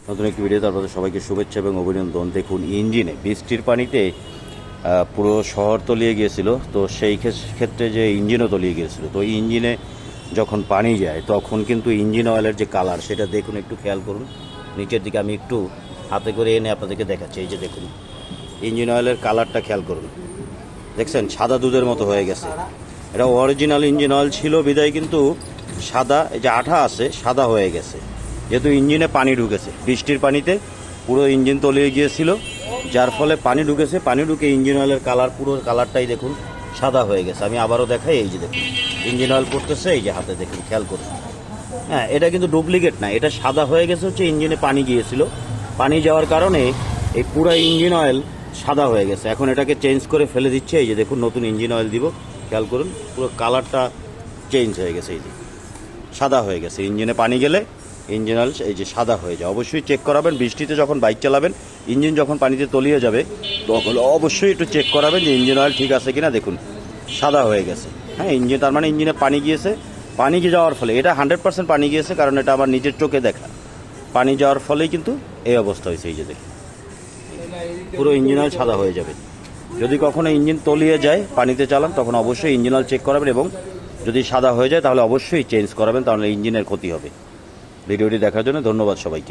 নতুন একটি ভিডিও তারপরে সবাইকে শুভেচ্ছা এবং অভিনন্দন। দেখুন ইঞ্জিনে বৃষ্টির পানিতে পুরো শহর তলিয়ে গিয়েছিল, তো সেই ক্ষেত্রে যে ইঞ্জিনও তলিয়ে গিয়েছিল। তো ইঞ্জিনে যখন পানি যায় তখন কিন্তু ইঞ্জিন অয়েলের যে কালার সেটা দেখুন, একটু খেয়াল করুন। নিচের দিকে আমি একটু হাতে করে এনে আপনাদেরকে দেখাচ্ছি। এই যে দেখুন ইঞ্জিন অয়েলের কালারটা খেয়াল করুন, দেখছেন সাদা দুধের মতো হয়ে গেছে। এটা অরিজিনাল ইঞ্জিন অয়েল ছিল বিদায় কিন্তু সাদা, এই যে আঠা আছে সাদা হয়ে গেছে, যেহেতু ইঞ্জিনে পানি ঢুকেছে। বৃষ্টির পানিতে পুরো ইঞ্জিন তলিয়ে গিয়েছিল, যার ফলে পানি ঢুকেছে। পানি ঢুকে ইঞ্জিন অয়েলের কালার, পুরো কালারটাই দেখুন সাদা হয়ে গেছে। আমি আবারও দেখাই, এই যে দেখুন ইঞ্জিন অয়েল পড়তেছে, এই যে হাতে দেখুন, খেয়াল করুন। হ্যাঁ, এটা কিন্তু ডুপ্লিকেট না, এটা সাদা হয়ে গেছে হচ্ছে ইঞ্জিনে পানি গিয়েছিল। পানি যাওয়ার কারণে এই পুরো ইঞ্জিন অয়েল সাদা হয়ে গেছে। এখন এটাকে চেঞ্জ করে ফেলে দিচ্ছে। এই যে দেখুন নতুন ইঞ্জিন অয়েল দিব, খেয়াল করুন পুরো কালারটা চেঞ্জ হয়ে গেছে। এই যে সাদা হয়ে গেছে, ইঞ্জিনে পানি গেলে ইঞ্জিন অয়েল এই যে সাদা হয়ে যায়। অবশ্যই চেক করাবেন বৃষ্টিতে যখন বাইক চালাবেন, ইঞ্জিন যখন পানিতে তলিয়ে যাবে তখন অবশ্যই একটু চেক করাবেন যে ইঞ্জিন অয়েল ঠিক আছে কিনা। দেখুন সাদা হয়ে গেছে। হ্যাঁ, ইঞ্জিন তার মানে ইঞ্জিনে পানি গিয়েছে। পানি যাওয়ার ফলে, এটা 100% পানি গিয়েছে, কারণ এটা আমার নিজের চোখে দেখা। পানি যাওয়ার ফলেই কিন্তু এই অবস্থা হয়েছে। এই যে দেখুন পুরো ইঞ্জিন অয়েল সাদা হয়ে যাবে। যদি কখনো ইঞ্জিন তলিয়ে যায় পানিতে চালান, তখন অবশ্যই ইঞ্জিন অয়েল চেক করাবেন, এবং যদি সাদা হয়ে যায় তাহলে অবশ্যই চেঞ্জ করাবেন, তাহলে ইঞ্জিনের ক্ষতি হবে। ভিডিওটি দেখার জন্য ধন্যবাদ সবাইকে।